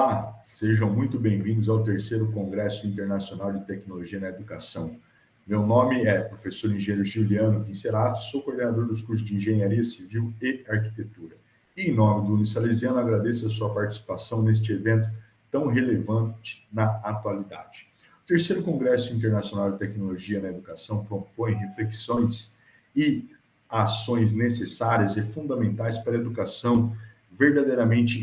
Olá, sejam muito bem-vindos ao terceiro Congresso Internacional de Tecnologia na Educação. Meu nome é professor engenheiro Giuliano Pincerato, sou coordenador dos cursos de Engenharia Civil e Arquitetura. E em nome do Unisalesiano, agradeço a sua participação neste evento tão relevante na atualidade. O terceiro Congresso Internacional de Tecnologia na Educação propõe reflexões e ações necessárias e fundamentais para a educação verdadeiramente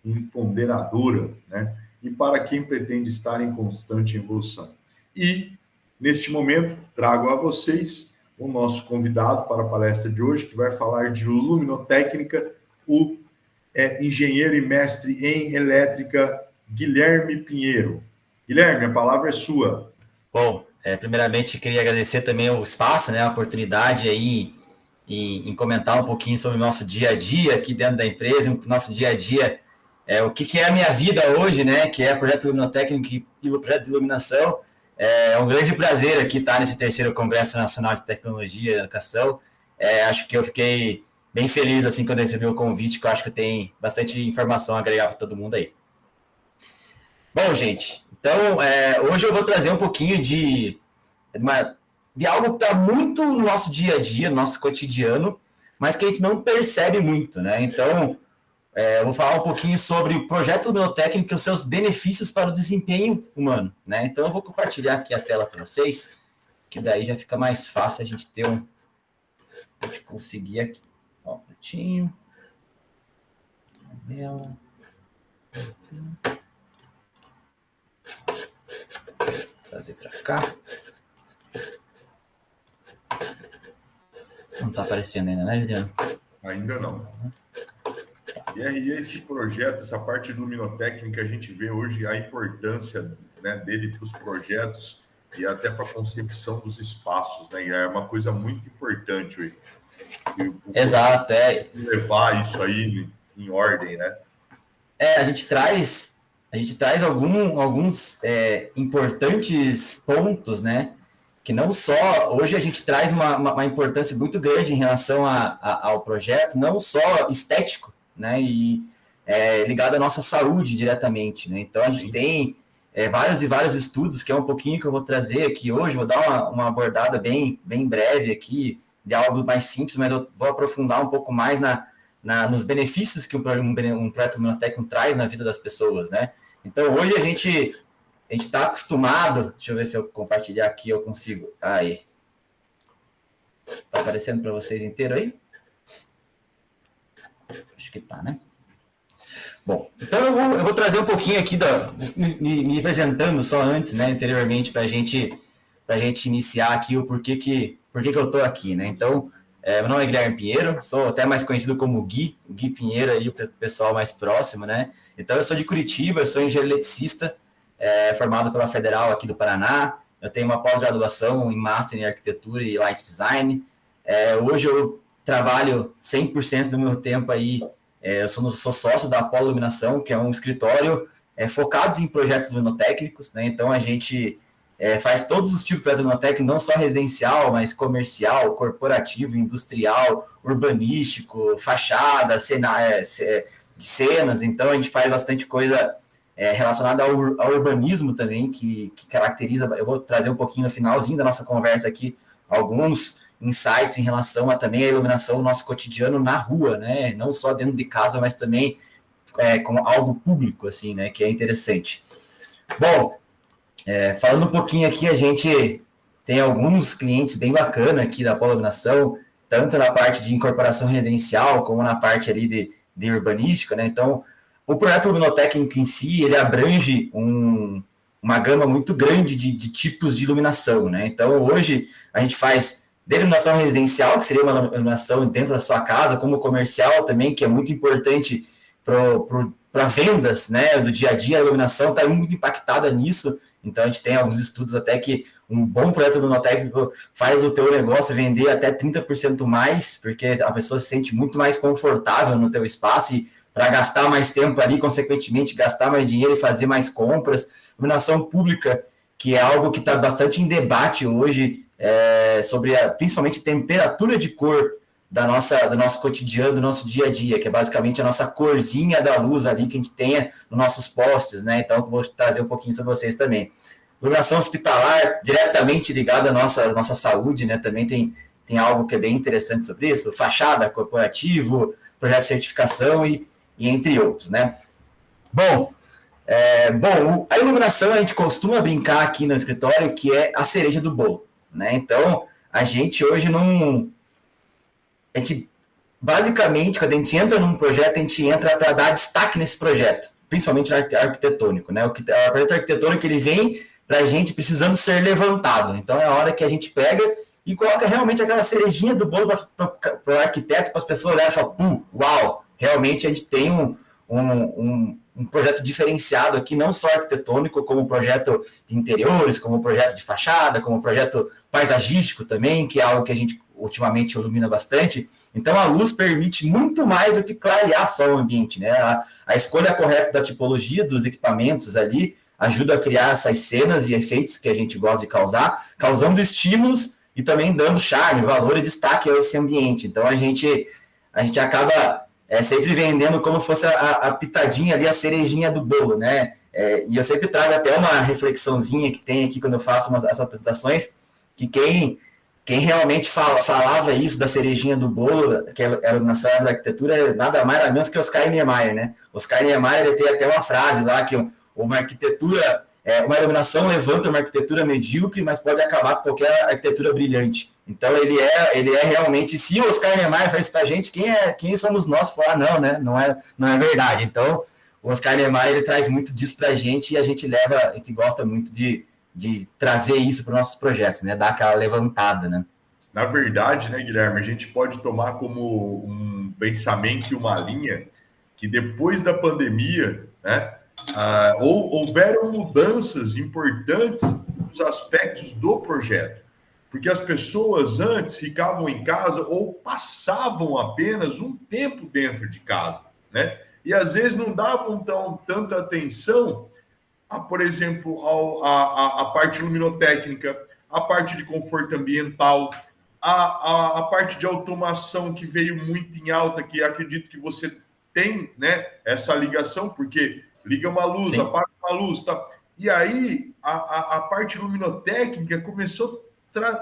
empoderadora, né? E para quem pretende estar em constante evolução. E, neste momento, trago a vocês o nosso convidado para a palestra de hoje, que vai falar de luminotécnica, o engenheiro e mestre em elétrica, Guilherme Pinheiro. Guilherme, a palavra é sua. Bom, primeiramente queria agradecer também o espaço, né, a oportunidade aí em comentar um pouquinho sobre o nosso dia a dia aqui dentro da empresa, o nosso dia a dia, o que é a minha vida hoje, né, que é projeto luminotécnico e o projeto de iluminação. É um grande prazer aqui estar nesse terceiro Congresso Nacional de Tecnologia e Educação. Acho que eu fiquei bem feliz assim quando eu recebi o convite, que eu acho que tem bastante informação a agregar para todo mundo aí. Bom, gente, então hoje eu vou trazer um pouquinho de algo que está muito no nosso dia a dia, no nosso cotidiano, mas que a gente não percebe muito, né? Então, eu vou falar um pouquinho sobre o projeto luminotécnico e os seus benefícios para o desempenho humano, né? Então, eu vou compartilhar aqui a tela para vocês, que daí já fica mais fácil a gente ter a gente conseguir aqui. Ó, prontinho. Trazer para cá. Não está aparecendo ainda, né, Juliano? Ainda não. E aí, esse projeto, essa parte luminotécnica, a gente vê hoje a importância, né, dele para os projetos e até para a concepção dos espaços, né? E é uma coisa muito importante. Exato, levar isso aí em ordem, né? A gente traz alguns importantes pontos, né? Que não só, hoje a gente traz uma importância muito grande em relação ao projeto, não só estético, né, e ligado à nossa saúde diretamente, né, então a gente tem vários estudos, que é um pouquinho que eu vou trazer aqui hoje, vou dar uma abordada bem breve aqui, de algo mais simples, mas eu vou aprofundar um pouco mais nos benefícios que um projeto luminotécnico traz na vida das pessoas, né, então hoje a gente está acostumado, deixa eu ver se eu compartilhar aqui, eu consigo. Aí. Está aparecendo para vocês inteiro aí? Acho que tá, né? Bom, então eu vou trazer um pouquinho aqui, me apresentando só antes, né, anteriormente, para a gente iniciar aqui o porquê que eu estou aqui, né? Então, meu nome é Guilherme Pinheiro, sou até mais conhecido como Gui Pinheiro aí, o pessoal mais próximo, né? Então, eu sou de Curitiba, sou engenheiro eletricista, formado pela Federal aqui do Paraná. Eu tenho uma pós-graduação em Master em Arquitetura e Light Design. Hoje eu trabalho 100% do meu tempo aí, eu sou sócio da Apollo Iluminação, que é um escritório focado em projetos luminotécnicos, né? Então a gente faz todos os tipos de projetos luminotécnicos, não só residencial, mas comercial, corporativo, industrial, urbanístico, fachada, de cenas. Então a gente faz bastante coisa relacionada ao urbanismo também, que caracteriza, eu vou trazer um pouquinho no finalzinho da nossa conversa aqui, alguns insights em relação a também a iluminação do nosso cotidiano na rua, né? Não só dentro de casa, mas também como algo público, assim, né? Que é interessante. Bom, falando um pouquinho aqui, a gente tem alguns clientes bem bacanas aqui da Apollo Iluminação, tanto na parte de incorporação residencial, como na parte ali de urbanística, né? Então, o projeto luminotécnico em si, ele abrange uma gama muito grande de tipos de iluminação, né? Então, hoje, a gente faz de iluminação residencial, que seria uma iluminação dentro da sua casa, como comercial também, que é muito importante para vendas, né, do dia a dia. A iluminação está muito impactada nisso, então a gente tem alguns estudos até que um bom projeto luminotécnico faz o teu negócio vender até 30% mais, porque a pessoa se sente muito mais confortável no teu espaço e para gastar mais tempo ali, consequentemente, gastar mais dinheiro e fazer mais compras. Iluminação pública, que é algo que está bastante em debate hoje, sobre principalmente temperatura de cor do nosso cotidiano, do nosso dia a dia, que é basicamente a nossa corzinha da luz ali que a gente tenha nos nossos postes, né? Então, eu vou trazer um pouquinho sobre vocês também. Iluminação hospitalar, diretamente ligada à nossa saúde, né? Também tem algo que é bem interessante sobre isso, fachada, corporativo, projeto de certificação e entre outros, né? Bom, a iluminação a gente costuma brincar aqui no escritório que é a cereja do bolo, né? Então, a gente hoje não... A gente, basicamente, quando a gente entra num projeto, a gente entra para dar destaque nesse projeto, principalmente no arquitetônico, né? O projeto arquitetônico, ele vem para a gente precisando ser levantado. Então, é a hora que a gente pega e coloca realmente aquela cerejinha do bolo para o arquiteto, para as pessoas olharem e falar, uau, realmente a gente tem um projeto diferenciado aqui, não só arquitetônico, como projeto de interiores, como projeto de fachada, como projeto paisagístico também, que é algo que a gente ultimamente ilumina bastante. Então, a luz permite muito mais do que clarear só o ambiente, né? A escolha correta da tipologia dos equipamentos ali ajuda a criar essas cenas e efeitos que a gente gosta de causar, causando estímulos e também dando charme, valor e destaque a esse ambiente. Então, a gente acaba sempre vendendo como fosse a pitadinha ali, a cerejinha do bolo, né? E eu sempre trago até uma reflexãozinha que tem aqui quando eu faço essas apresentações, que quem realmente falava isso da cerejinha do bolo, que era a iluminação da arquitetura, nada mais nada menos que Oscar Niemeyer, né? Oscar Niemeyer, ele tem até uma frase lá que uma arquitetura, uma iluminação levanta uma arquitetura medíocre, mas pode acabar com qualquer arquitetura brilhante. Então, ele é realmente, se o Oscar Niemeyer faz isso pra gente, quem somos nós para falar, não, né? Não é verdade. Então, o Oscar Niemeyer, ele traz muito disso pra gente e a gente gosta muito de trazer isso para os nossos projetos, né? Dar aquela levantada, né? Na verdade, né, Guilherme, a gente pode tomar como um pensamento e uma linha que depois da pandemia, né, houveram mudanças importantes nos aspectos do projeto, porque as pessoas antes ficavam em casa ou passavam apenas um tempo dentro de casa, né? E às vezes não davam tanta atenção por exemplo, a parte luminotécnica, a parte de conforto ambiental, a parte de automação que veio muito em alta, que acredito que você tem, né, essa ligação, porque liga uma luz, Sim. apaga uma luz, tá? E aí a parte luminotécnica começou a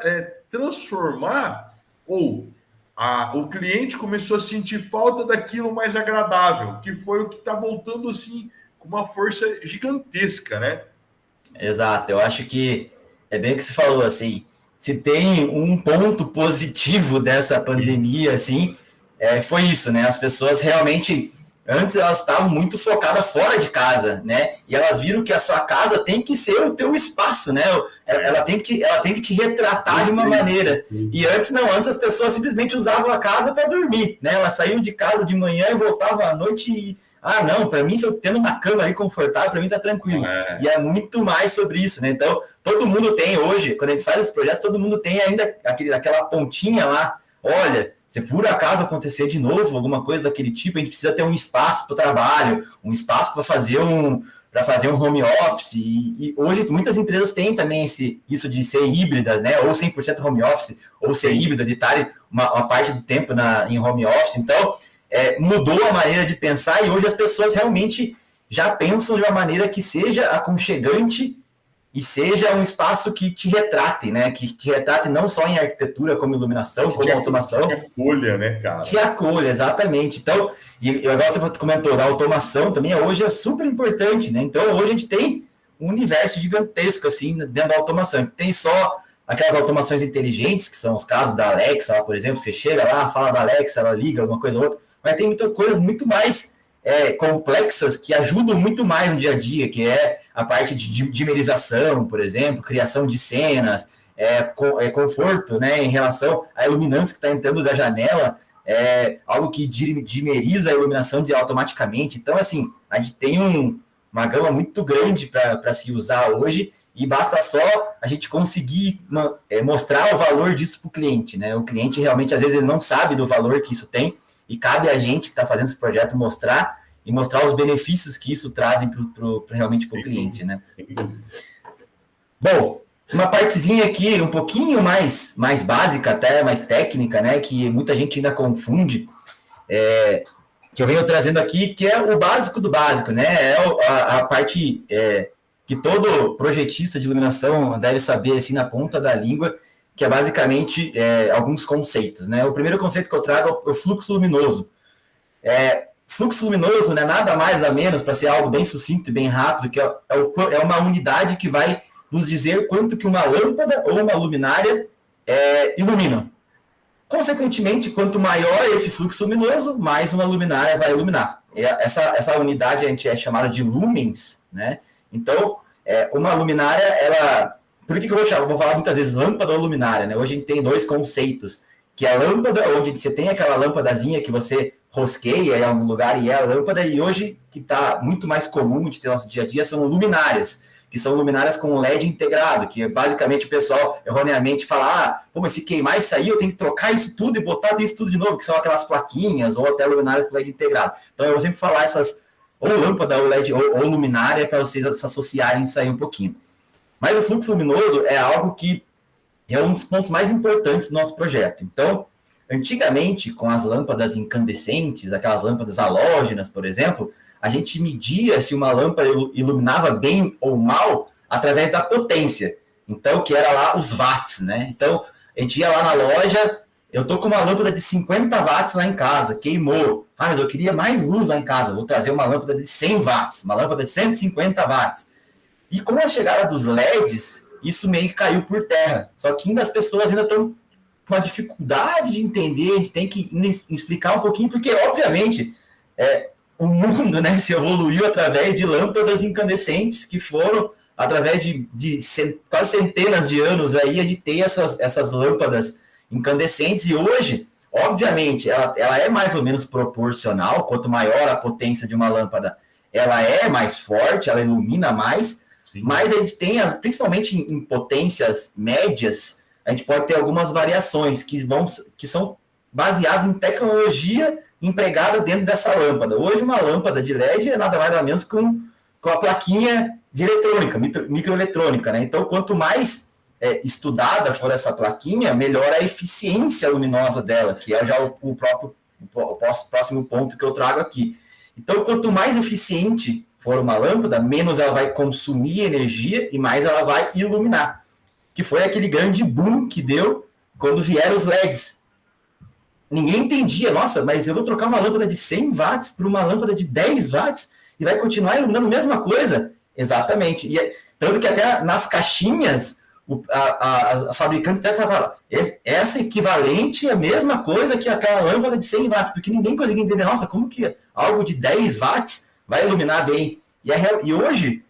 transformar, o cliente começou a sentir falta daquilo mais agradável, que foi o que está voltando assim com uma força gigantesca, né? Exato, eu acho que é bem o que você falou, assim, se tem um ponto positivo dessa pandemia, assim, foi isso, né? As pessoas realmente, antes elas estavam muito focadas fora de casa, né? E elas viram que a sua casa tem que ser o teu espaço, né? Ela tem que te retratar de uma maneira. E antes as pessoas simplesmente usavam a casa para dormir, né? Elas saíam de casa de manhã e voltavam à noite e não, para mim, se eu tendo uma cama aí confortável, para mim tá tranquilo. E é muito mais sobre isso, né? Então, todo mundo tem hoje, quando a gente faz esse projeto, todo mundo tem ainda aquela pontinha lá. Olha, se por acaso acontecer de novo alguma coisa daquele tipo, a gente precisa ter um espaço para o trabalho, um espaço para fazer um home office. E hoje muitas empresas têm também isso de ser híbridas, né? Ou 100% home office, ou ser híbrida, de estarem uma parte do tempo em home office. Então, mudou a maneira de pensar e hoje as pessoas realmente já pensam de uma maneira que seja aconchegante e seja um espaço que te retrate, né? Que te retrate não só em arquitetura, como iluminação, como automação. Te acolha, né, cara? Te acolha, exatamente. Então, e agora você comentou, da automação também hoje é super importante, né? Então, hoje a gente tem um universo gigantesco, assim, dentro da automação. A gente tem só aquelas automações inteligentes, que são os casos da Alexa, por exemplo, você chega lá, fala da Alexa, ela liga alguma coisa ou outra, mas tem muitas coisas muito mais complexas que ajudam muito mais no dia a dia, que é a parte de dimerização, por exemplo, criação de cenas, conforto, né, em relação à iluminância que está entrando da janela, algo que dimeriza a iluminação automaticamente. Então, assim, a gente tem uma gama muito grande para se usar hoje, e basta só a gente conseguir mostrar o valor disso para o cliente, né? O cliente realmente, às vezes, ele não sabe do valor que isso tem, e cabe a gente que está fazendo esse projeto mostrar os benefícios que isso trazem realmente para o cliente, né? Bom, Uma partezinha aqui, um pouquinho mais básica, até mais técnica, né? Que muita gente ainda confunde, que eu venho trazendo aqui, que é o básico do básico, né? É a parte que todo projetista de iluminação deve saber, assim, na ponta da língua, que é basicamente alguns conceitos, né? O primeiro conceito que eu trago é o fluxo luminoso. Fluxo luminoso, né, nada mais ou menos, para ser algo bem sucinto e bem rápido, que é uma unidade que vai nos dizer quanto que uma lâmpada ou uma luminária ilumina. Consequentemente, quanto maior esse fluxo luminoso, mais uma luminária vai iluminar. Essa unidade a gente é chamada de lumens, né? Então, uma luminária, ela... Por que eu vou falar muitas vezes lâmpada ou luminária, né? Hoje a gente tem dois conceitos, que é a lâmpada, onde você tem aquela lâmpadazinha que você rosqueia em algum lugar e é a lâmpada, e hoje, que está muito mais comum de ter no nosso dia a dia, são luminárias, que são luminárias com LED integrado, que basicamente o pessoal erroneamente fala, pô, mas se queimar isso aí, eu tenho que trocar isso tudo e botar isso tudo de novo, que são aquelas plaquinhas, ou até luminárias com LED integrado. Então eu vou sempre falar essas, ou lâmpada, ou LED, ou luminária, para vocês se associarem isso aí um pouquinho. Mas o fluxo luminoso é algo que é um dos pontos mais importantes do nosso projeto. Então, antigamente, com as lâmpadas incandescentes, aquelas lâmpadas halógenas, por exemplo, a gente media se uma lâmpada iluminava bem ou mal através da potência. Então, que era lá os watts, né? Então, a gente ia lá na loja, eu tô com uma lâmpada de 50 watts lá em casa, queimou. Mas eu queria mais luz lá em casa, vou trazer uma lâmpada de 100 watts, uma lâmpada de 150 watts. E com a chegada dos LEDs, isso meio que caiu por terra. Só que ainda as pessoas ainda estão com a dificuldade de entender, a gente tem que explicar um pouquinho, porque, obviamente, o mundo, né, se evoluiu através de lâmpadas incandescentes que foram, através de quase centenas de anos, aí, a gente tem essas lâmpadas incandescentes, e hoje, obviamente, ela é mais ou menos proporcional, quanto maior a potência de uma lâmpada, ela é mais forte, ela ilumina mais. Sim. Mas a gente tem, principalmente em potências médias, a gente pode ter algumas variações que são baseadas em tecnologia empregada dentro dessa lâmpada. Hoje, uma lâmpada de LED é nada mais nada menos com a plaquinha de eletrônica, microeletrônica, né? Então, quanto mais estudada for essa plaquinha, melhor a eficiência luminosa dela, que é já o próximo ponto que eu trago aqui. Então, quanto mais eficiente for uma lâmpada, menos ela vai consumir energia e mais ela vai iluminar. Que foi aquele grande boom que deu quando vieram os LEDs. Ninguém entendia, nossa, mas eu vou trocar uma lâmpada de 100 watts por uma lâmpada de 10 watts e vai continuar iluminando a mesma coisa? Exatamente. Tanto que até nas caixinhas, as fabricantes até falavam, essa equivalente é a mesma coisa que aquela lâmpada de 100 watts, porque ninguém conseguia entender, nossa, como que algo de 10 watts vai iluminar bem. E hoje,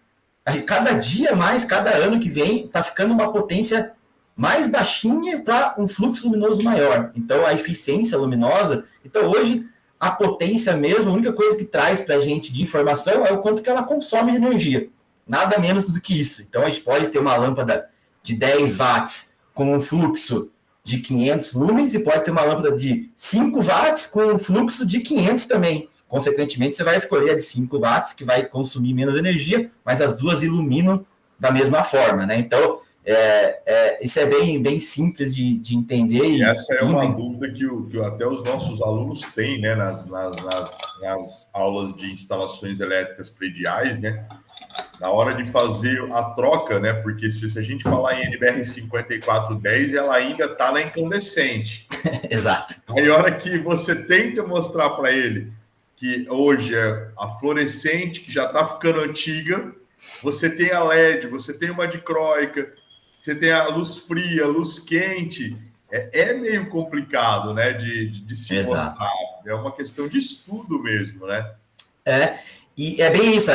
cada dia mais, cada ano que vem, está ficando uma potência mais baixinha para um fluxo luminoso maior. Então, a eficiência luminosa... Então, hoje, a potência mesmo, a única coisa que traz para a gente de informação é o quanto que ela consome de energia. Nada menos do que isso. Então, a gente pode ter uma lâmpada de 10 watts com um fluxo de 500 lumens e pode ter uma lâmpada de 5 watts com um fluxo de 500 também. Consequentemente, você vai escolher a de 5 watts, que vai consumir menos energia, mas as duas iluminam da mesma forma, né? Então, isso é bem simples de entender. E essa é uma dúvida que até os nossos alunos têm, né? Nas aulas de instalações elétricas prediais, né? Na hora de fazer a troca, né? Porque se a gente falar em NBR 5410, ela ainda está na incandescente. Exato. Aí, a hora que você tenta mostrar para ele que hoje é a fluorescente, que já está ficando antiga, você tem a LED, você tem uma dicróica, você tem a luz fria, a luz quente, é meio complicado, né, de se Exato. mostrar. É uma questão de estudo mesmo, né? E é bem isso.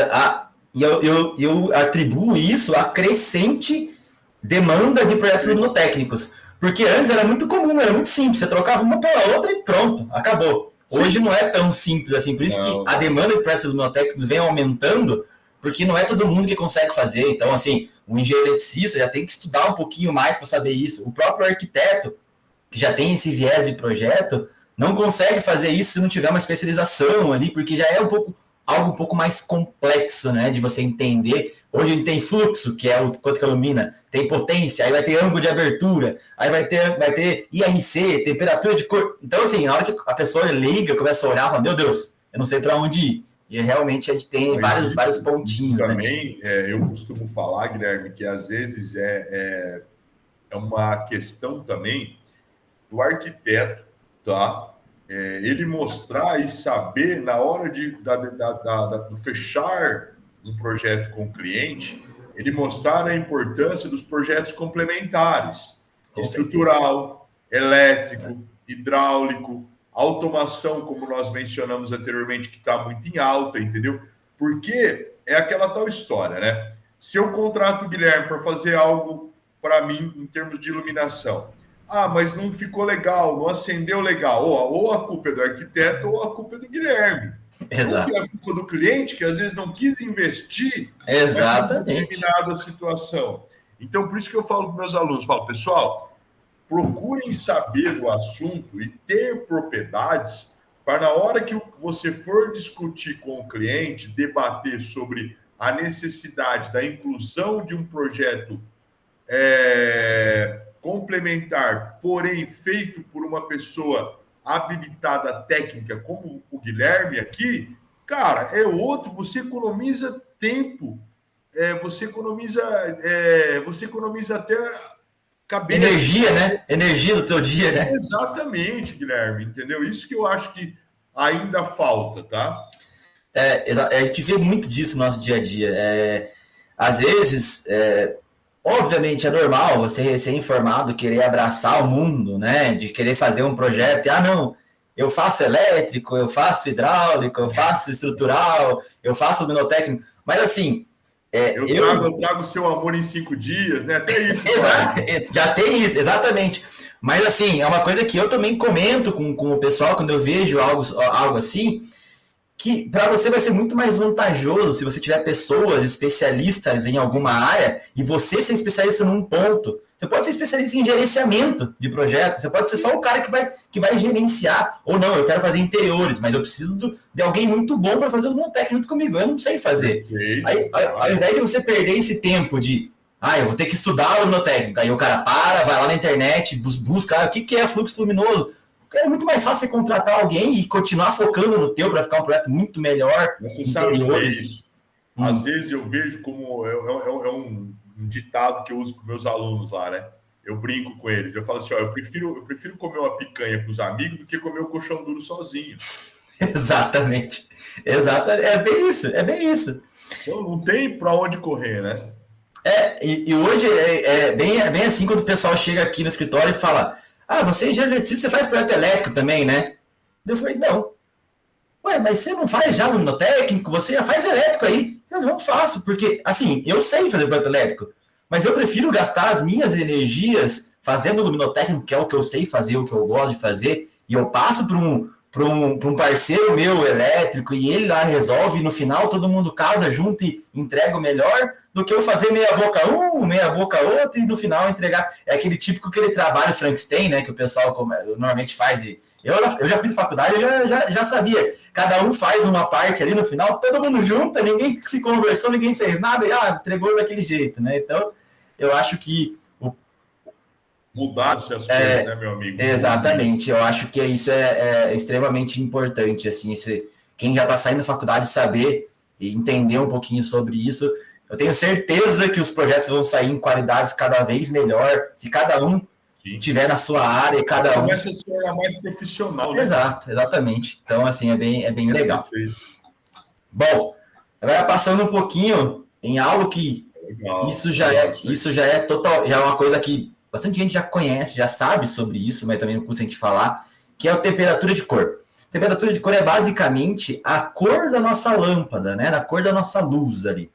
Eu atribuo isso à crescente demanda de projetos luminotécnicos. Porque antes era muito comum, era muito simples. Você trocava uma pela outra e pronto, acabou. Hoje não é tão simples assim. Por isso que a demanda de projetos luminotécnicos vem aumentando, porque não é todo mundo que consegue fazer. Então, assim, o engenheiro eletricista já tem que estudar um pouquinho mais para saber isso. O próprio arquiteto, que já tem esse viés de projeto, não consegue fazer isso se não tiver uma especialização ali, porque já é um pouco algo um pouco mais complexo, né, de você entender. Hoje a gente tem fluxo, que é o quanto que ilumina, tem potência, aí vai ter ângulo de abertura, aí vai ter IRC, temperatura de cor. Então, assim, na hora que a pessoa liga, começa a olhar, fala, meu Deus, eu não sei para onde ir. E realmente a gente tem vários pontinhos. Isso também, né? Eu costumo falar, Guilherme, que às vezes é uma questão também do arquiteto, tá? Ele mostrar e saber, na hora do fechar um projeto com o cliente, ele mostrar a importância dos projetos complementares, estrutural, elétrico, hidráulico, automação, como nós mencionamos anteriormente, que está muito em alta, entendeu? Porque é aquela tal história, né? Se eu contrato o Guilherme para fazer algo para mim em termos de iluminação, mas não ficou legal, não acendeu legal, ou a culpa é do arquiteto ou a culpa é do Guilherme. Exato. Ou é a culpa do cliente, que às vezes não quis investir em determinada situação. Então, por isso que eu falo para meus alunos, pessoal, procurem saber do assunto e ter propriedades para, na hora que você for discutir com o cliente, debater sobre a necessidade da inclusão de um projeto complementar, porém feito por uma pessoa habilitada técnica, como o Guilherme aqui, cara, você economiza tempo, você economiza até cabeça. Energia, né? Energia do teu dia, né? Exatamente, Guilherme, entendeu? Isso que eu acho que ainda falta, tá? A gente vê muito disso no nosso dia a dia. Às vezes, obviamente é normal você recém-formado querer abraçar o mundo, né? De querer fazer um projeto e, não, eu faço elétrico, eu faço hidráulico, eu faço estrutural, eu faço luminotécnico, mas assim... Eu trago seu amor em 5 dias, né? Até isso. Já tem isso, exatamente. Mas assim, é uma coisa que eu também comento com o pessoal quando eu vejo algo assim, que para você vai ser muito mais vantajoso se você tiver pessoas especialistas em alguma área e você ser especialista num ponto. Você pode ser especialista em gerenciamento de projetos, você pode ser só o cara que vai gerenciar, ou não, eu quero fazer interiores, mas eu preciso de alguém muito bom para fazer o meu técnico junto comigo, eu não sei fazer. Aí, ao invés de você perder esse tempo de, eu vou ter que estudar o meu técnico, aí o cara vai lá na internet, busca o que é fluxo luminoso. É muito mais fácil você contratar alguém e continuar focando no teu para ficar um projeto muito melhor. Você sabe o que é isso? Às vezes eu vejo como é um ditado que eu uso com meus alunos lá, né? Eu brinco com eles. Eu falo assim, eu prefiro comer uma picanha com os amigos do que comer o colchão duro sozinho. Exatamente. É bem isso. Então não tem para onde correr, né? E hoje é bem assim quando o pessoal chega aqui no escritório e fala, você é engenheiro eletricista, você faz projeto elétrico também, né? Eu falei, não. Ué, mas você não faz já luminotécnico? Você já faz elétrico aí? Eu não faço, porque, assim, eu sei fazer projeto elétrico, mas eu prefiro gastar as minhas energias fazendo luminotécnico, que é o que eu sei fazer, o que eu gosto de fazer, e eu passo para um parceiro meu elétrico e ele lá resolve, e no final todo mundo casa junto e entrega o melhor, do que eu fazer meia boca meia boca outro, e no final entregar. É aquele típico aquele trabalho Frankenstein, né, que o pessoal normalmente faz. Eu já fui de faculdade, eu já sabia. Cada um faz uma parte ali no final, todo mundo junta, ninguém se conversou, ninguém fez nada, e entregou daquele jeito, né? Então, eu acho que mudar-se as coisas, né, meu amigo? Exatamente, eu acho que isso é extremamente importante, assim, quem já está saindo da faculdade saber e entender um pouquinho sobre isso. Eu tenho certeza que os projetos vão sair em qualidades cada vez melhor, se cada um tiver na sua área, cada um... Começa a se tornar mais profissional, né? Exato, exatamente. Então, assim, é bem legal. Perfeito. Bom, agora passando um pouquinho em algo que isso já é total, já é uma coisa que bastante gente já conhece, já sabe sobre isso, mas também não custa a gente falar, que é a temperatura de cor. Temperatura de cor é basicamente a cor da nossa lâmpada, né? A cor da nossa luz ali.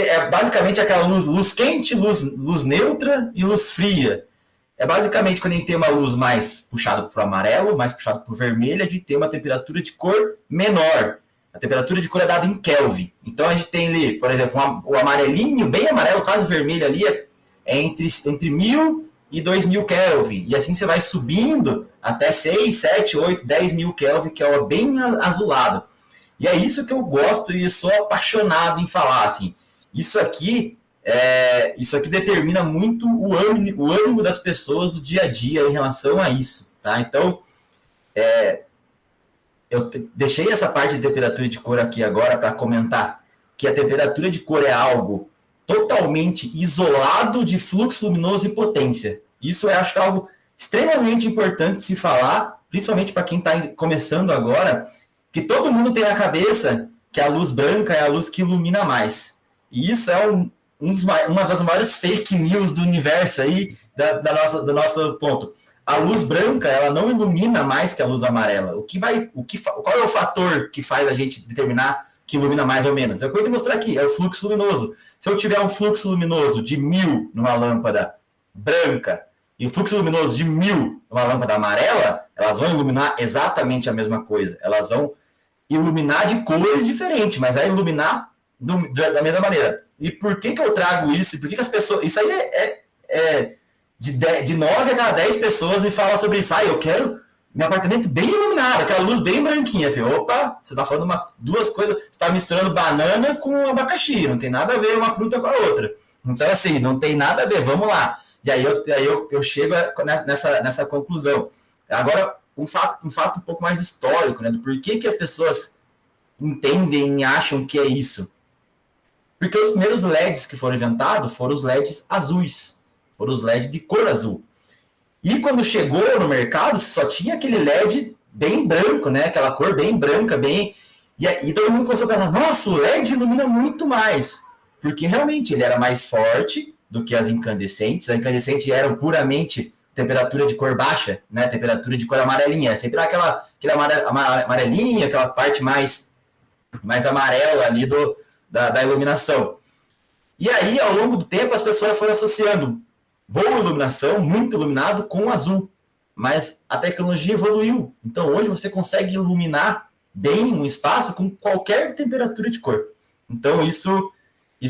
É basicamente aquela luz quente, luz neutra e luz fria. É basicamente quando a gente tem uma luz mais puxada para o amarelo, mais puxada para o vermelho, a gente tem uma temperatura de cor menor. A temperatura de cor é dada em Kelvin. Então a gente tem ali, por exemplo, o amarelinho, bem amarelo, quase vermelho ali, é entre 1000 e 2.000 Kelvin. E assim você vai subindo até 6, 7, 8, 10.000 Kelvin, que é o bem azulado. E é isso que eu gosto e sou apaixonado em falar, assim. Isso aqui determina muito o ânimo das pessoas do dia a dia em relação a isso, tá? Então, eu deixei essa parte de temperatura de cor aqui agora para comentar que a temperatura de cor é algo totalmente isolado de fluxo luminoso e potência. Isso eu acho que é algo extremamente importante de se falar, principalmente para quem está começando agora, que todo mundo tem na cabeça que a luz branca é a luz que ilumina mais. E isso é uma das maiores fake news do universo aí, do nosso ponto. A luz branca, ela não ilumina mais que a luz amarela. Qual é o fator que faz a gente determinar que ilumina mais ou menos? É o que eu vou mostrar aqui, é o fluxo luminoso. Se eu tiver um fluxo luminoso de 1.000 numa lâmpada branca e o fluxo luminoso de 1.000 numa lâmpada amarela, elas vão iluminar exatamente a mesma coisa. Elas vão iluminar de cores diferentes, mas vai iluminar da mesma maneira. E por que eu trago isso? Por que as pessoas... Isso aí de 9 a cada 10 pessoas me falam sobre isso. Eu quero meu apartamento bem iluminado, aquela luz bem branquinha. Eu falei, opa, você está falando duas coisas, você está misturando banana com abacaxi, não tem nada a ver uma fruta com a outra. Então, assim, não tem nada a ver, vamos lá. E aí eu chego nessa conclusão. Agora, um fato um pouco mais histórico, né, do porquê que as pessoas entendem e acham que é isso. Porque os primeiros LEDs que foram inventados foram os LEDs azuis, foram os LEDs de cor azul. E quando chegou no mercado, só tinha aquele LED bem branco, né? Aquela cor bem branca, E aí todo mundo começou a pensar, nossa, o LED ilumina muito mais. Porque realmente ele era mais forte do que as incandescentes. As incandescentes eram puramente temperatura de cor baixa, né? Temperatura de cor amarelinha. Sempre aquela amarelinha, aquela parte mais amarela ali da iluminação. E aí, ao longo do tempo, as pessoas foram associando boa iluminação, muito iluminado, com azul. Mas a tecnologia evoluiu. Então, hoje você consegue iluminar bem um espaço com qualquer temperatura de cor. Então, isso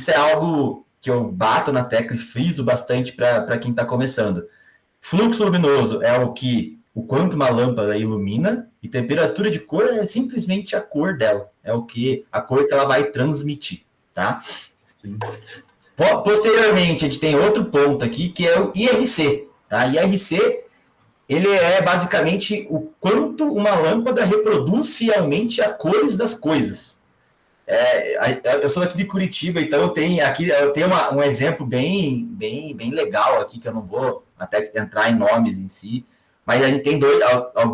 é algo que eu bato na tecla e friso bastante para quem está começando. Fluxo luminoso é o quanto uma lâmpada ilumina, e temperatura de cor é simplesmente a cor dela. É a cor que ela vai transmitir, tá? Sim. Posteriormente, a gente tem outro ponto aqui, que é o IRC. Tá? IRC, ele é basicamente o quanto uma lâmpada reproduz fielmente as cores das coisas. Eu sou aqui de Curitiba, então eu tenho um exemplo bem legal aqui, que eu não vou até entrar em nomes em si, mas a gente tem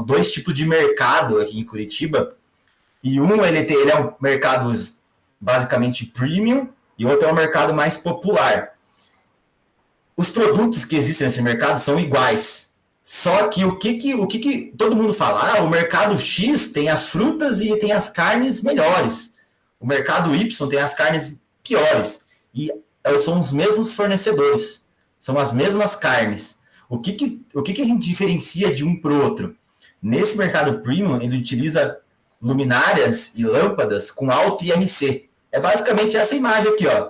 dois tipos de mercado aqui em Curitiba, e ele é um mercado basicamente premium, e outro é um mercado mais popular. Os produtos que existem nesse mercado são iguais. Só que o que todo mundo fala? O mercado X tem as frutas e tem as carnes melhores. O mercado Y tem as carnes piores. E são os mesmos fornecedores. São as mesmas carnes. O que a gente diferencia de um para o outro? Nesse mercado premium, ele utiliza luminárias e lâmpadas com alto IRC. É basicamente essa imagem aqui, ó.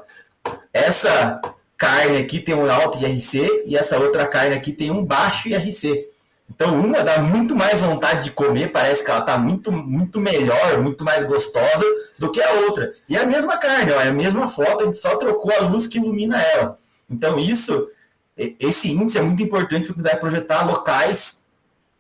Essa carne aqui tem um alto IRC e essa outra carne aqui tem um baixo IRC. Então, uma dá muito mais vontade de comer, parece que ela está muito, muito melhor, muito mais gostosa do que a outra. E é a mesma carne, ó, é a mesma foto, a gente só trocou a luz que ilumina ela. Então, esse índice é muito importante para você projetar locais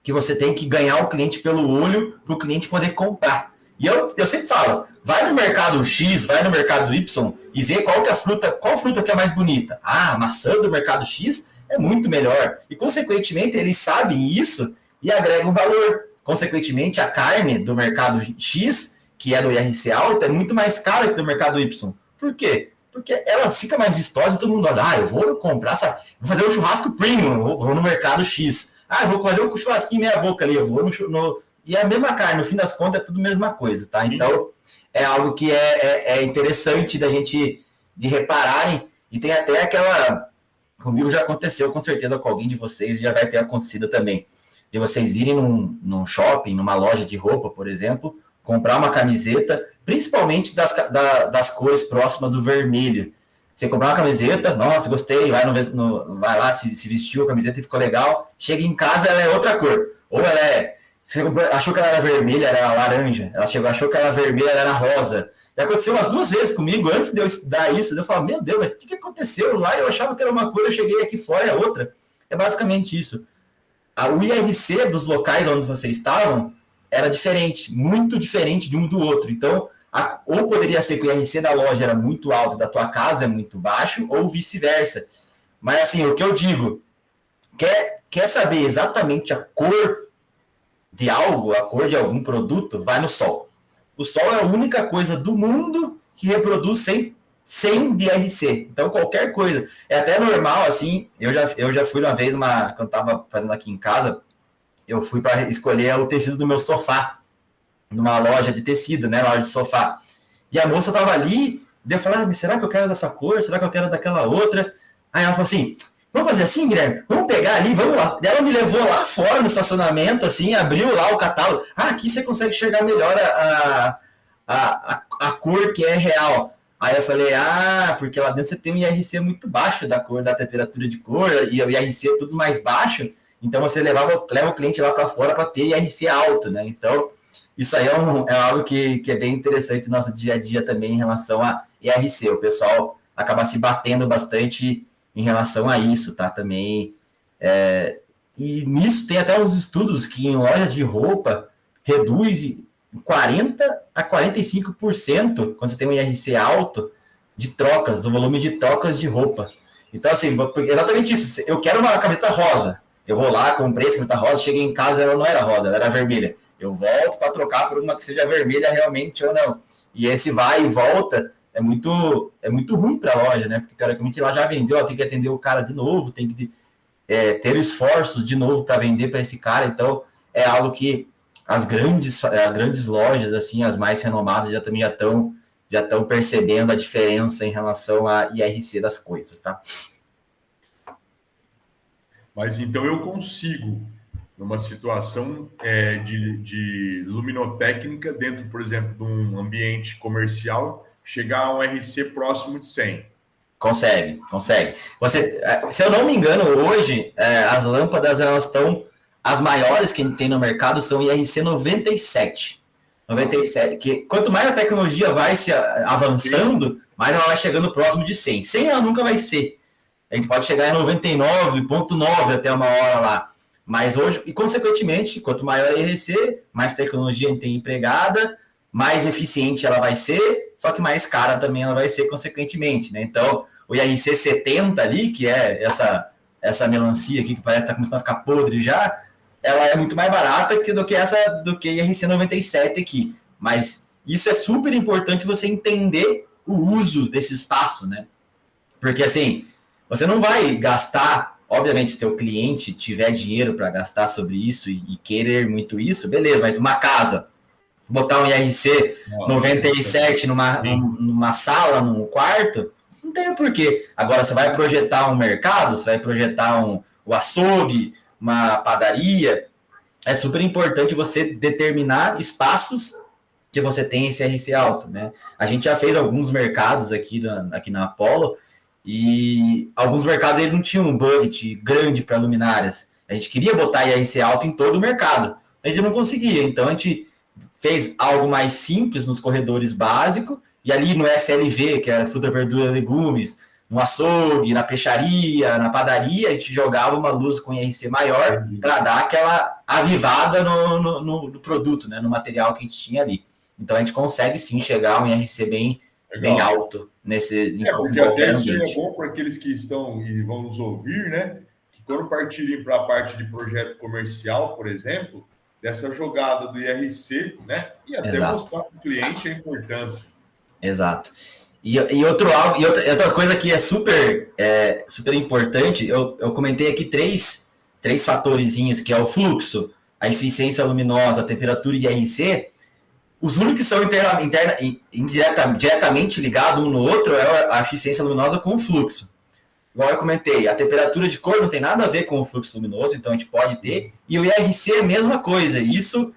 que você tem que ganhar o cliente pelo olho para o cliente poder comprar. E eu sempre falo, vai no mercado X, vai no mercado Y e vê qual fruta que é mais bonita. A maçã do mercado X é muito melhor. E, consequentemente, eles sabem isso e agregam valor. Consequentemente, a carne do mercado X, que é do IRC alto, é muito mais cara que do mercado Y. Por quê? Porque ela fica mais vistosa e todo mundo olha, eu vou comprar, sabe? Vou fazer um churrasco premium, vou no mercado X. Eu vou fazer um churrasquinho meia boca ali, eu vou no e é a mesma carne, no fim das contas é tudo a mesma coisa, tá? Então, é algo que é interessante da gente de repararem, e tem até comigo já aconteceu, com certeza com alguém de vocês já vai ter acontecido também, de vocês irem num shopping, numa loja de roupa, por exemplo, comprar uma camiseta, principalmente das cores próximas do vermelho. Você comprar uma camiseta, nossa, gostei, vai lá, se vestiu a camiseta e ficou legal. Chega em casa, ela é outra cor. Ou ela você achou que ela era vermelha, ela era laranja. Achou que ela era vermelha, ela era rosa. Já aconteceu umas 2 vezes comigo, antes de eu estudar isso. Eu falava, meu Deus, mas o que aconteceu lá? Eu achava que era uma cor, eu cheguei aqui fora, é outra. É basicamente isso. O IRC dos locais onde vocês estavam era diferente, muito diferente de um do outro. Então, ou poderia ser que o IRC da loja era muito alto, da tua casa é muito baixo, ou vice-versa. Mas, assim, o que eu digo, quer saber exatamente a cor de algo, a cor de algum produto, vai no Sol. O Sol é a única coisa do mundo que reproduz sem DRC. Então, qualquer coisa. É até normal, assim, eu já fui uma vez, quando eu estava fazendo aqui em casa, eu fui para escolher o tecido do meu sofá, numa loja de tecido, né, loja de sofá. E a moça estava ali, daí eu falei, será que eu quero dessa cor? Será que eu quero daquela outra? Aí ela falou assim, vamos fazer assim, Guilherme? Vamos pegar ali, vamos lá. Daí ela me levou lá fora no estacionamento, assim, abriu lá o catálogo. Aqui você consegue enxergar melhor a cor que é real. Aí eu falei, porque lá dentro você tem um IRC muito baixo da cor, da temperatura de cor, e o IRC é tudo mais baixo, então você leva o cliente lá para fora para ter IRC alto, né? Então, isso aí é algo que é bem interessante no nosso dia a dia também em relação a IRC. O pessoal acaba se batendo bastante em relação a isso, tá? Também. E nisso tem até uns estudos que em lojas de roupa reduz 40% a 45% quando você tem um IRC alto de trocas, o volume de trocas de roupa. Então, assim, exatamente isso. Eu quero uma camiseta rosa. Eu vou lá, comprei essa camiseta rosa, cheguei em casa, ela não era rosa, ela era vermelha. Eu volto para trocar por uma que seja vermelha realmente ou não. E esse vai e volta é muito ruim para a loja, né? Porque teoricamente ela já vendeu, ela tem que atender o cara de novo, tem que ter esforços de novo para vender para esse cara. Então, é algo que as grandes lojas, assim, as mais renomadas, já estão percebendo a diferença em relação a IRC das coisas, tá? Mas então eu consigo, numa situação de luminotécnica, dentro, por exemplo, de um ambiente comercial, chegar a um RC próximo de 100. Consegue. Se eu não me engano, hoje, as lâmpadas, elas estão... As maiores que a gente tem no mercado são IRC 97. 97, que quanto mais a tecnologia vai se avançando, mais ela vai chegando próximo de 100. 100 ela nunca vai ser. A gente pode chegar em 99,9 até uma hora lá. Mas hoje, e consequentemente, quanto maior a IRC, mais tecnologia a gente tem empregada, mais eficiente ela vai ser, só que mais cara também ela vai ser consequentemente, né? Então, o IRC 70 ali, que é essa melancia aqui que parece que está começando a ficar podre já, ela é muito mais barata do que IRC 97 aqui. Mas isso é super importante você entender o uso desse espaço, né? Porque assim, você não vai gastar, obviamente, se teu cliente tiver dinheiro para gastar sobre isso e querer muito isso, beleza, mas uma casa, botar um IRC 97 numa sala, num quarto, não tem porquê. Agora, você vai projetar um mercado, você vai projetar o açougue, uma padaria, é super importante você determinar espaços que você tem esse IRC alto, né? A gente já fez alguns mercados aqui na Apollo e alguns mercados eles não tinham um budget grande para luminárias. A gente queria botar IRC alto em todo o mercado, mas a gente não conseguia. Então, a gente fez algo mais simples nos corredores básicos e ali no FLV, que é fruta, verdura, legumes, no açougue, na peixaria, na padaria, a gente jogava uma luz com IRC maior para dar aquela avivada no produto, né, no material que a gente tinha ali. Então, a gente consegue sim chegar a um IRC bem alto nesse porque até isso é bom para aqueles que estão e vão nos ouvir, né? Que quando partirem para a parte de projeto comercial, por exemplo, dessa jogada do IRC, né? E até mostrar para o cliente a importância. Exato. E outra coisa que é super importante, eu comentei aqui três fatorezinhos, que é o fluxo, a eficiência luminosa, a temperatura e IRC. Os únicos que são diretamente ligados um no outro é a eficiência luminosa com o fluxo. Igual eu comentei, a temperatura de cor não tem nada a ver com o fluxo luminoso, então a gente pode ter. E o IRC é a mesma coisa. Isso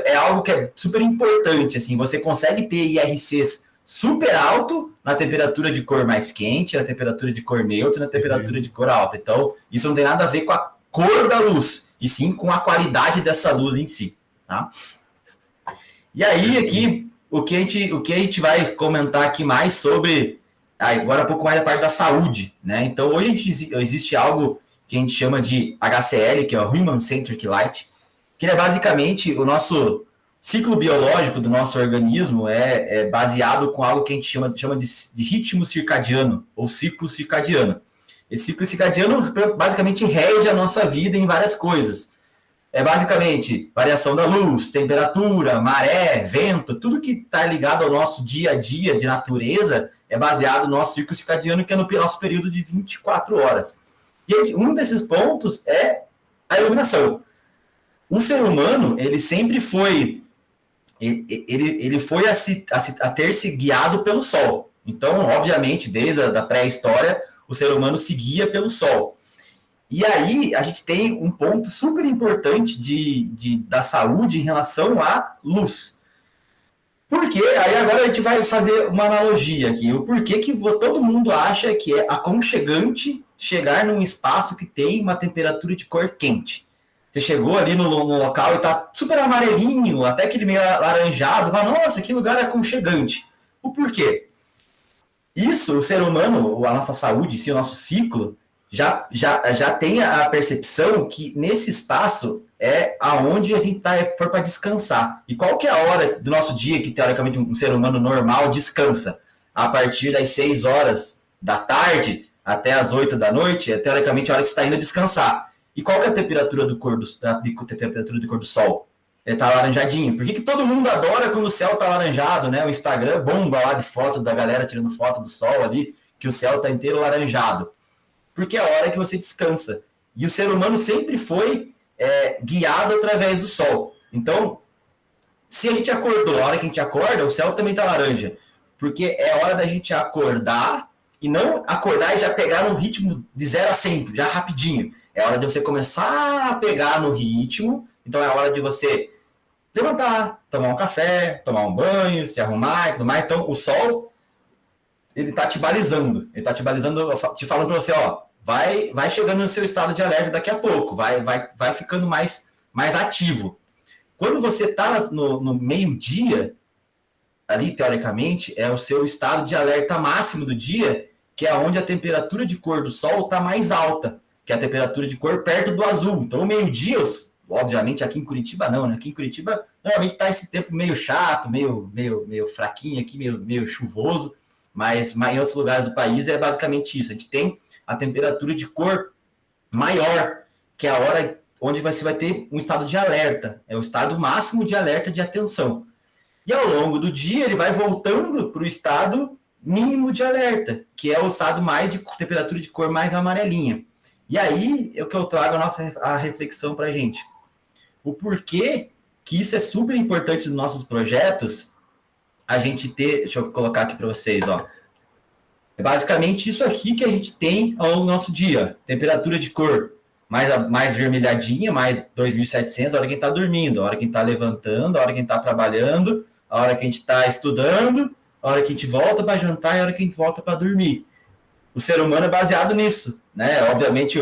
é algo que é super importante. Assim, você consegue ter IRCs super alto na temperatura de cor mais quente, na temperatura de cor neutra e na temperatura de cor alta. Então, isso não tem nada a ver com a cor da luz, e sim com a qualidade dessa luz em si. Tá? E aí, aqui, o que a gente vai comentar aqui mais sobre, agora um pouco mais da parte da saúde, né? Então, hoje existe algo que a gente chama de HCL, que é o Human Centric Light, que é basicamente o nosso ciclo biológico do nosso organismo é baseado com algo que a gente chama de ritmo circadiano, ou ciclo circadiano. Esse ciclo circadiano basicamente rege a nossa vida em várias coisas. É basicamente variação da luz, temperatura, maré, vento, tudo que está ligado ao nosso dia a dia de natureza é baseado no nosso ciclo circadiano, que é no nosso período de 24 horas. E um desses pontos é a iluminação. O ser humano, ele sempre foi ele foi a ter se guiado pelo Sol. Então, obviamente, desde a pré-história, o ser humano se guia pelo Sol. E aí, a gente tem um ponto super importante da saúde em relação à luz. Por quê? Aí agora a gente vai fazer uma analogia aqui. O porquê que todo mundo acha que é aconchegante chegar num espaço que tem uma temperatura de cor quente. Você chegou ali no local e tá super amarelinho, até aquele meio laranjado, fala, nossa, que lugar aconchegante. O porquê? Isso, o ser humano, a nossa saúde, o nosso ciclo, já tem a percepção que nesse espaço é aonde a gente for para descansar. E qual que é a hora do nosso dia que, teoricamente, um ser humano normal descansa? A partir das 6 horas da tarde até as 8 da noite, é teoricamente a hora que você está indo descansar. E qual que é a temperatura do cor do Sol? Ele está laranjadinho. Por que todo mundo adora quando o céu está laranjado, né? O Instagram bomba lá de foto da galera tirando foto do Sol ali, que o céu está inteiro laranjado. Porque é a hora que você descansa. E o ser humano sempre foi guiado através do Sol. Então, se a gente acordou, a hora que a gente acorda, o céu também está laranja. Porque é hora da gente acordar e não acordar e já pegar no ritmo de 0 a 100, já rapidinho. É hora de você começar a pegar no ritmo. Então é a hora de você levantar, tomar um café, tomar um banho, se arrumar e tudo mais. Então o Sol, ele tá te balizando. Ele tá te balizando, te falando para você, ó, vai chegando no seu estado de alerta daqui a pouco. Vai ficando mais ativo. Quando você tá no meio-dia, ali teoricamente, é o seu estado de alerta máximo do dia, que é onde a temperatura de cor do Sol tá mais alta, que é a temperatura de cor perto do azul. Então, o meio-dia, obviamente, aqui em Curitiba não, né? Aqui em Curitiba, normalmente tá esse tempo meio chato, meio fraquinho aqui, meio chuvoso, mas em outros lugares do país é basicamente isso. A gente tem a temperatura de cor maior, que é a hora onde você vai ter um estado de alerta. É o estado máximo de alerta de atenção. E ao longo do dia, ele vai voltando para o estado mínimo de alerta, que é o estado mais de temperatura de cor mais amarelinha. E aí é o que eu trago a reflexão para a gente. O porquê que isso é super importante nos nossos projetos, a gente ter... Deixa eu colocar aqui para vocês, ó. É basicamente isso aqui que a gente tem ao longo do nosso dia. Temperatura de cor mais vermelhadinha, mais 2.700, a hora que a gente está dormindo, a hora que a gente está levantando, a hora que a gente está trabalhando, a hora que a gente está estudando, a hora que a gente volta para jantar e a hora que a gente volta para dormir. O ser humano é baseado nisso, né? Obviamente,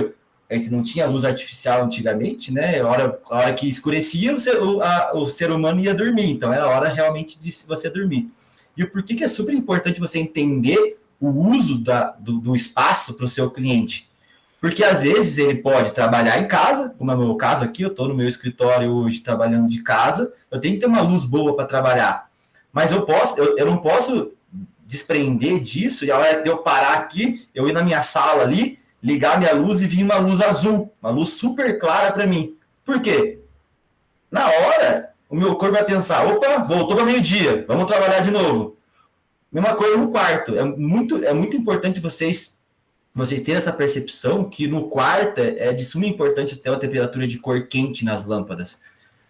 a gente não tinha luz artificial antigamente, né? A hora que escurecia, o ser humano ia dormir. Então, era a hora realmente de você dormir. E o porquê que é super importante você entender o uso do espaço para o seu cliente. Porque, às vezes, ele pode trabalhar em casa, como é o meu caso aqui, eu estou no meu escritório hoje trabalhando de casa, eu tenho que ter uma luz boa para trabalhar. Mas eu não posso desprender disso, e a hora de eu parar aqui, eu ir na minha sala ali, ligar minha luz e vir uma luz azul, uma luz super clara para mim. Por quê? Na hora, o meu corpo vai pensar, opa, voltou para meio-dia, vamos trabalhar de novo. Mesma coisa no quarto. É muito importante vocês terem essa percepção que no quarto é de suma importância ter uma temperatura de cor quente nas lâmpadas.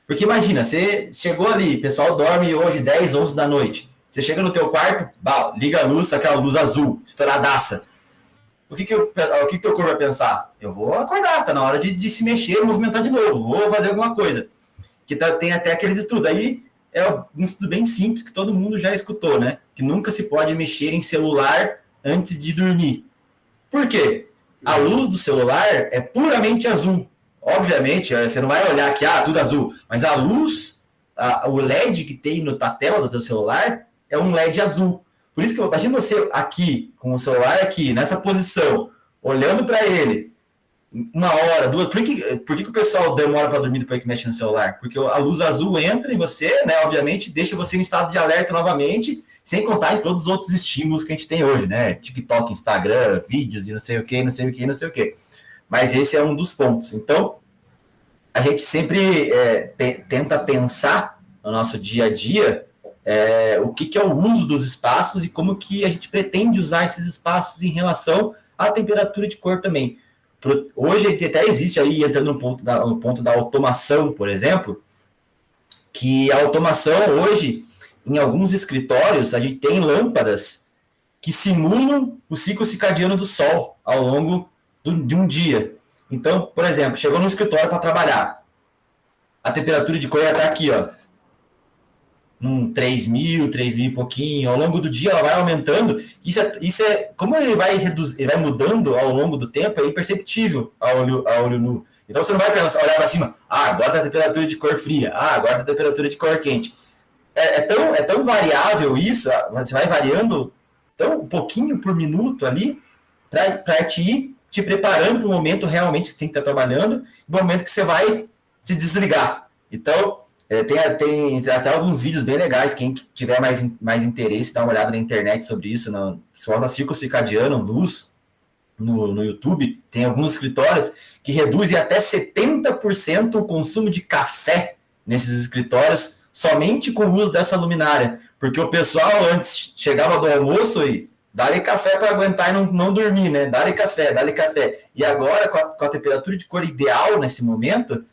Porque imagina, você chegou ali, o pessoal dorme hoje 10, 11 da noite. Você chega no teu quarto, liga a luz, aquela luz azul, estouradaça. O que teu corpo vai pensar? Eu vou acordar, tá na hora de se mexer, movimentar de novo, vou fazer alguma coisa. Que tem até aqueles estudos. Aí é um estudo bem simples que todo mundo já escutou, né? Que nunca se pode mexer em celular antes de dormir. Por quê? A luz do celular é puramente azul. Obviamente, você não vai olhar aqui, tudo azul. Mas a luz, o LED que tem na tela do seu celular é um LED azul. Por isso que imagina você aqui, com o celular aqui, nessa posição, olhando para ele, 1 hora, 2. Por que o pessoal demora para dormir depois que mexe no celular? Porque a luz azul entra em você, né? Obviamente, deixa você em estado de alerta novamente, sem contar em todos os outros estímulos que a gente tem hoje, né? TikTok, Instagram, vídeos e não sei o que, não sei o que, não sei o que. Mas esse é um dos pontos. Então, a gente sempre tenta pensar no nosso dia a dia o que é o uso dos espaços e como que a gente pretende usar esses espaços em relação à temperatura de cor também. Hoje até existe aí, entrando no ponto da automação, por exemplo, que a automação hoje, em alguns escritórios, a gente tem lâmpadas que simulam o ciclo circadiano do sol ao longo de um dia. Então, por exemplo, chegou no escritório para trabalhar, a temperatura de cor está aqui, ó, num 3.000 e pouquinho, ao longo do dia ela vai aumentando, isso é como ele vai mudando ao longo do tempo, é imperceptível a olho nu. Então você não vai olhar para cima, agora está a temperatura de cor fria, agora está a temperatura de cor quente. É tão variável isso, você vai variando tão um pouquinho por minuto ali, para te preparando para o momento realmente que você tem que estar trabalhando, e o momento que você vai se desligar. Então, tem até alguns vídeos bem legais, quem tiver mais interesse, dá uma olhada na internet sobre isso, se usa ciclo circadiano, luz, no YouTube, tem alguns escritórios que reduzem até 70% o consumo de café nesses escritórios, somente com o uso dessa luminária, porque o pessoal antes chegava do almoço e dá-lhe café para aguentar e não dormir, né? Dá-lhe café. E agora, com a temperatura de cor ideal nesse momento,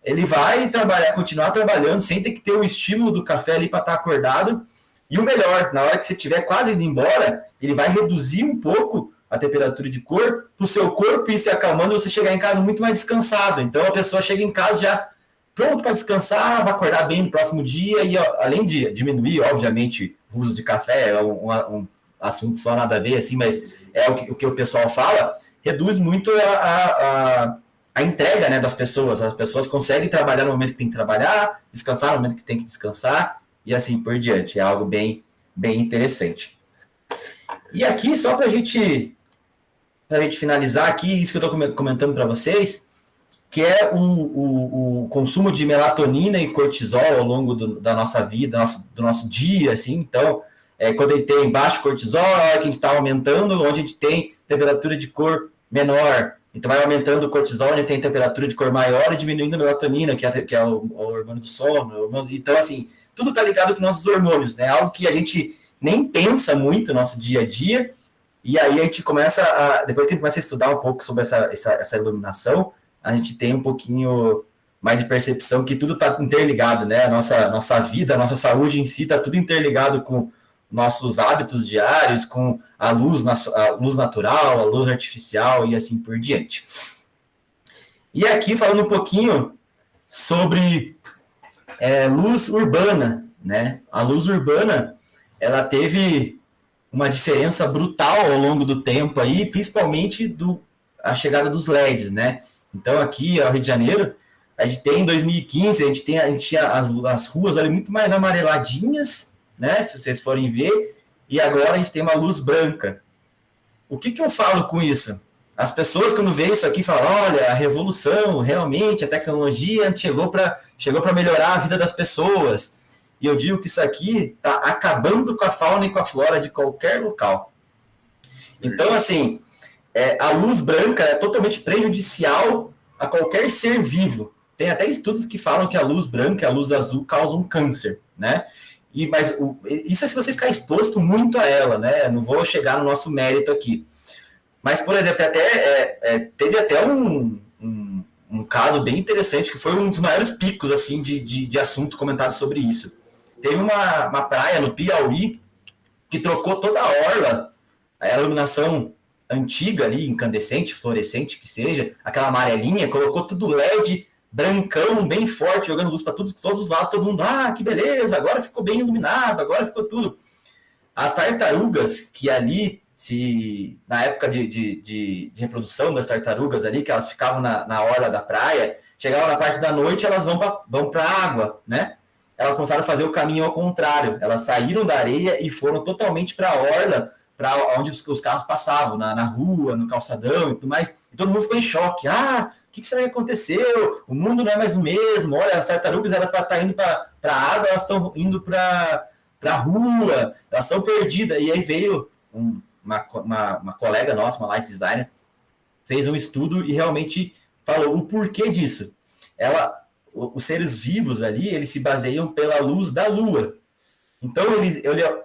ele vai continuar trabalhando sem ter que ter o estímulo do café ali para estar acordado. E o melhor, na hora que você estiver quase indo embora, ele vai reduzir um pouco a temperatura de cor para o seu corpo ir se acalmando e você chegar em casa muito mais descansado. Então a pessoa chega em casa já pronto para descansar, vai acordar bem no próximo dia e além de diminuir, obviamente, o uso de café, é um assunto só nada a ver, assim, mas é o que o pessoal fala, reduz muito a entrega, né, das pessoas. As pessoas conseguem trabalhar no momento que tem que trabalhar, descansar no momento que tem que descansar, e assim por diante. É algo bem, bem interessante. E aqui, só para a gente finalizar aqui, isso que eu estou comentando para vocês, que é o consumo de melatonina e cortisol ao longo da nossa vida, do nosso dia, assim. Então, quando a gente tem baixo cortisol, é a hora que a gente está aumentando, onde a gente tem temperatura de cor menor. Então, vai aumentando o cortisol, onde tem temperatura de cor maior e diminuindo a melatonina, que é o hormônio do sono. Então, assim, tudo está ligado com nossos hormônios, né? Algo que a gente nem pensa muito no nosso dia a dia. E aí a gente começa depois que a gente começa a estudar um pouco sobre essa iluminação, a gente tem um pouquinho mais de percepção que tudo está interligado, né? A nossa vida, a nossa saúde em si está tudo interligado com nossos hábitos diários, com a luz natural, a luz artificial e assim por diante. E aqui falando um pouquinho sobre luz urbana, né? A luz urbana, ela teve uma diferença brutal ao longo do tempo aí, principalmente a chegada dos LEDs, né? Então aqui, no Rio de Janeiro, a gente tem em 2015, a gente tinha as ruas ali muito mais amareladinhas, né? Se vocês forem ver, e agora a gente tem uma luz branca. O que eu falo com isso? As pessoas, quando veem isso aqui, falam, olha, a revolução, realmente, a tecnologia chegou para melhorar a vida das pessoas. E eu digo que isso aqui está acabando com a fauna e com a flora de qualquer local. Então, assim, a luz branca é totalmente prejudicial a qualquer ser vivo. Tem até estudos que falam que a luz branca e a luz azul causam câncer, né? Mas isso é se você ficar exposto muito a ela, né? Não vou chegar no nosso mérito aqui. Mas, por exemplo, teve até um caso bem interessante, que foi um dos maiores picos assim, de assunto comentado sobre isso. Teve uma praia no Piauí que trocou toda a orla, a iluminação antiga ali, incandescente, fluorescente, que seja, aquela amarelinha, colocou tudo LED brancão, bem forte, jogando luz para todos os lados, todo mundo, que beleza, agora ficou bem iluminado, agora ficou tudo. As tartarugas que ali, na época de reprodução das tartarugas ali, que elas ficavam na orla da praia, chegavam na parte da noite, elas vão para a água, né? Elas começaram a fazer o caminho ao contrário. Elas saíram da areia e foram totalmente para a orla, para onde os carros passavam, na rua, no calçadão e tudo mais. E todo mundo ficou em choque. O que será que aconteceu? O mundo não é mais o mesmo. Olha, as tartarugas eram para estar indo para a água, elas estão indo para a rua, elas estão perdidas. E aí veio uma colega nossa, uma light designer, fez um estudo e realmente falou o porquê disso. Os seres vivos ali, eles se baseiam pela luz da lua. Então,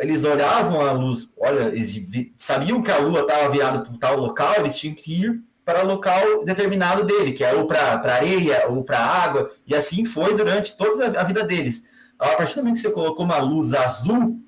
eles olhavam a luz, eles sabiam que a lua estava virada para tal local, eles tinham que ir para o local determinado dele, que é ou para areia, ou para água, e assim foi durante toda a vida deles. A partir do momento que você colocou uma luz azul,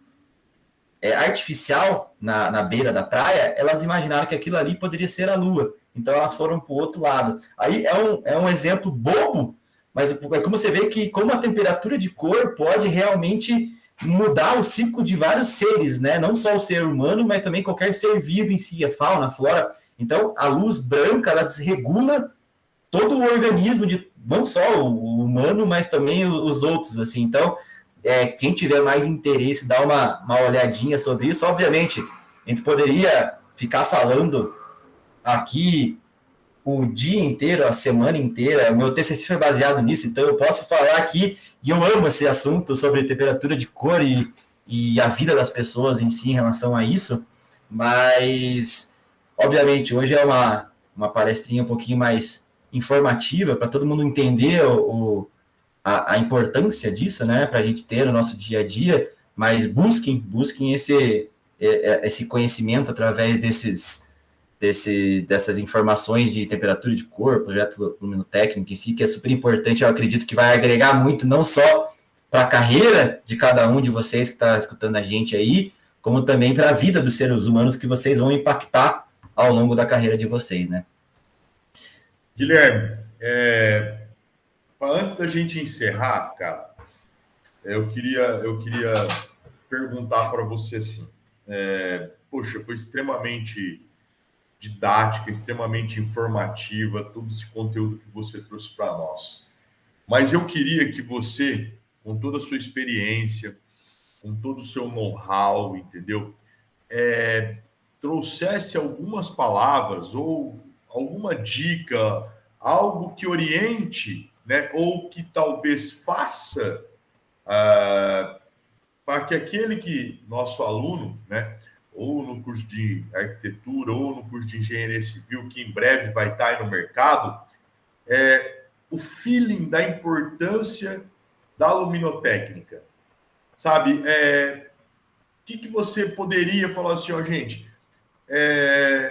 artificial, na beira da praia, elas imaginaram que aquilo ali poderia ser a lua. Então, elas foram para o outro lado. Aí é um exemplo bobo, mas é como você vê que como a temperatura de cor pode realmente mudar o ciclo de vários seres, né? Não só o ser humano, mas também qualquer ser vivo em si, a fauna, a flora. Então, a luz branca, ela desregula todo o organismo, não só o humano, mas também os outros, assim. Então, quem tiver mais interesse, dá uma olhadinha sobre isso. Obviamente, a gente poderia ficar falando aqui o dia inteiro, a semana inteira. O meu TCC foi baseado nisso, então eu posso falar aqui, e eu amo esse assunto sobre temperatura de cor e a vida das pessoas em si em relação a isso, mas, obviamente, hoje é uma palestrinha um pouquinho mais informativa, para todo mundo entender a importância disso, né, para a gente ter no nosso dia a dia, mas busquem esse conhecimento através dessas informações de temperatura de cor, projeto luminotécnico em si, que é super importante. Eu acredito que vai agregar muito, não só para a carreira de cada um de vocês que está escutando a gente aí, como também para a vida dos seres humanos que vocês vão impactar ao longo da carreira de vocês, né? Guilherme, antes da gente encerrar, cara, eu queria perguntar para você assim, poxa, foi extremamente didática, extremamente informativa, todo esse conteúdo que você trouxe para nós. Mas eu queria que você, com toda a sua experiência, com todo o seu know-how, entendeu? Trouxesse algumas palavras ou alguma dica, algo que oriente, né? Ou que talvez faça para que nosso aluno, né? Ou no curso de arquitetura, ou no curso de engenharia civil, que em breve vai estar aí no mercado, o feeling da importância da luminotécnica. Sabe? O que você poderia falar assim, gente,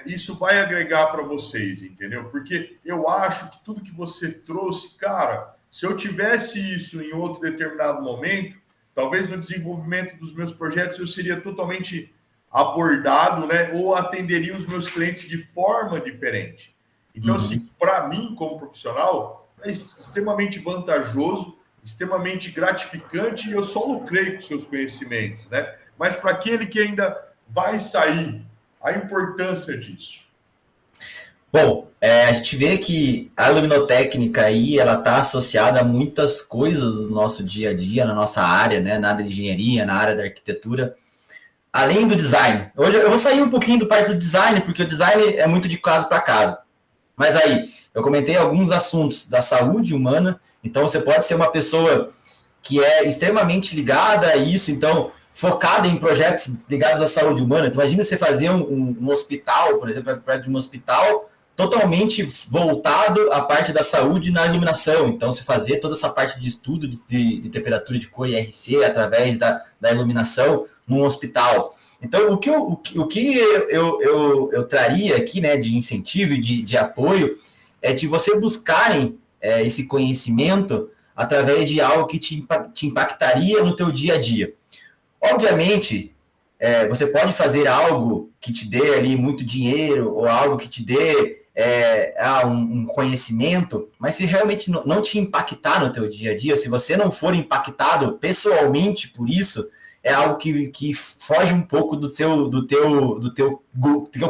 isso vai agregar para vocês, entendeu? Porque eu acho que tudo que você trouxe, cara, se eu tivesse isso em outro determinado momento, talvez no desenvolvimento dos meus projetos eu seria totalmente abordado, né? Ou atenderia os meus clientes de forma diferente. Então, assim, para mim, como profissional, é extremamente vantajoso, extremamente gratificante, e eu só lucrei com seus conhecimentos, né? Mas para aquele que ainda vai sair, a importância disso. Bom, a gente vê que a luminotécnica aí, ela está associada a muitas coisas do nosso dia a dia, na nossa área, né? Na área de engenharia, na área da arquitetura, além do design. Hoje eu vou sair um pouquinho do parte do design, porque o design é muito de caso para caso. Mas aí, eu comentei alguns assuntos da saúde humana, então você pode ser uma pessoa que é extremamente ligada a isso, então focada em projetos ligados à saúde humana. Então, imagina você fazer um hospital, por exemplo, de um hospital totalmente voltado à parte da saúde na iluminação. Então, você fazer toda essa parte de estudo de temperatura de cor e RC através da iluminação num hospital. Então, o que eu traria aqui, né, de incentivo e de apoio é de você buscarem esse conhecimento através de algo que te impactaria no teu dia a dia. Obviamente, você pode fazer algo que te dê ali muito dinheiro ou algo que te dê um conhecimento, mas se realmente não te impactar no teu dia a dia, se você não for impactado pessoalmente por isso, é algo que foge um pouco do teu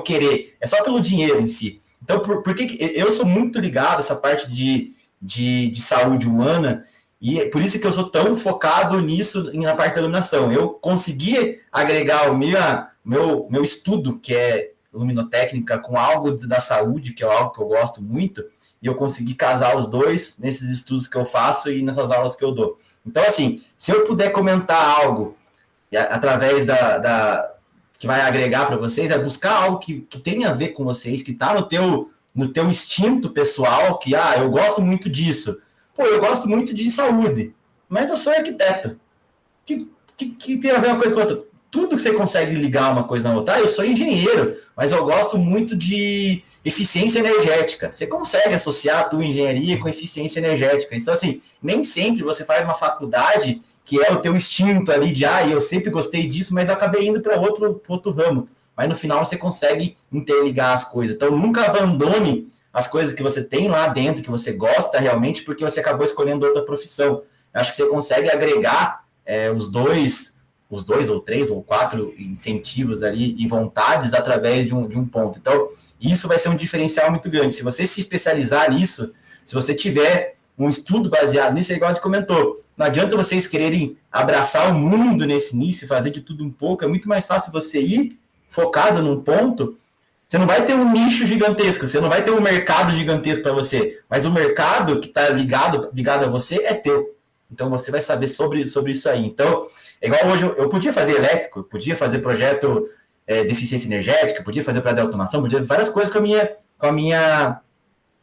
querer. É só pelo dinheiro em si. Então, por que eu sou muito ligado a essa parte de saúde humana, e é por isso que eu sou tão focado nisso, na parte da iluminação. Eu consegui agregar o meu estudo, que é luminotécnica, com algo da saúde, que é algo que eu gosto muito, e eu consegui casar os dois nesses estudos que eu faço e nessas aulas que eu dou. Então, assim, se eu puder comentar algo através que vai agregar para vocês, é buscar algo que tenha a ver com vocês, que está no teu instinto pessoal, que, eu gosto muito disso. Pô, eu gosto muito de saúde, mas eu sou arquiteto. Que tem a ver uma coisa com outra? Tudo que você consegue ligar uma coisa na outra. Eu sou engenheiro, mas eu gosto muito de eficiência energética. Você consegue associar a tua engenharia com eficiência energética. Então, assim, nem sempre você faz uma faculdade que é o teu instinto ali de, eu sempre gostei disso, mas eu acabei indo para outro ramo. Mas no final você consegue interligar as coisas. Então, nunca abandone as coisas que você tem lá dentro, que você gosta realmente, porque você acabou escolhendo outra profissão. Eu acho que você consegue agregar os dois ou três ou quatro incentivos ali e vontades através de um ponto. Então, isso vai ser um diferencial muito grande. Se você se especializar nisso, se você tiver um estudo baseado nisso, é igual a gente comentou, não adianta vocês quererem abraçar o mundo nesse início, fazer de tudo um pouco, é muito mais fácil você ir focado num ponto. Você não vai ter um nicho gigantesco, você não vai ter um mercado gigantesco para você, mas o mercado que está ligado a você é teu. Então, você vai saber sobre isso aí. Então, é igual hoje, eu podia fazer elétrico, podia fazer projeto de eficiência energética, podia fazer projeto de automação, podia fazer várias coisas com a minha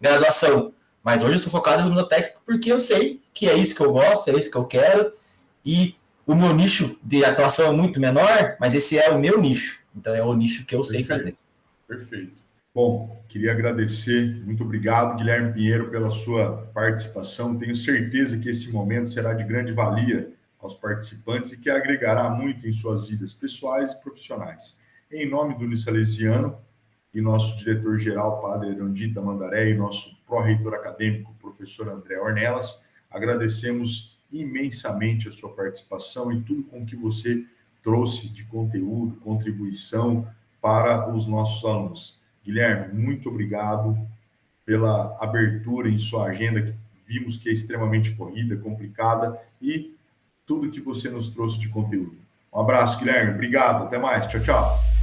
graduação. Mas hoje eu sou focado no luminotécnico porque eu sei que é isso que eu gosto, é isso que eu quero. E o meu nicho de atuação é muito menor, mas esse é o meu nicho. Então, é o nicho que eu sei fazer. Perfeito. Bom, queria agradecer, muito obrigado, Guilherme Pinheiro, pela sua participação. Tenho certeza que esse momento será de grande valia aos participantes e que agregará muito em suas vidas pessoais e profissionais. Em nome do Unisalesiano e nosso diretor-geral, Padre Erundita Mandaré, e nosso pró-reitor acadêmico, professor André Ornelas, agradecemos imensamente a sua participação e tudo com que você trouxe de conteúdo, contribuição para os nossos alunos. Guilherme, muito obrigado pela abertura em sua agenda, que vimos que é extremamente corrida, complicada, e tudo que você nos trouxe de conteúdo. Um abraço, Guilherme. Obrigado. Até mais. Tchau, tchau.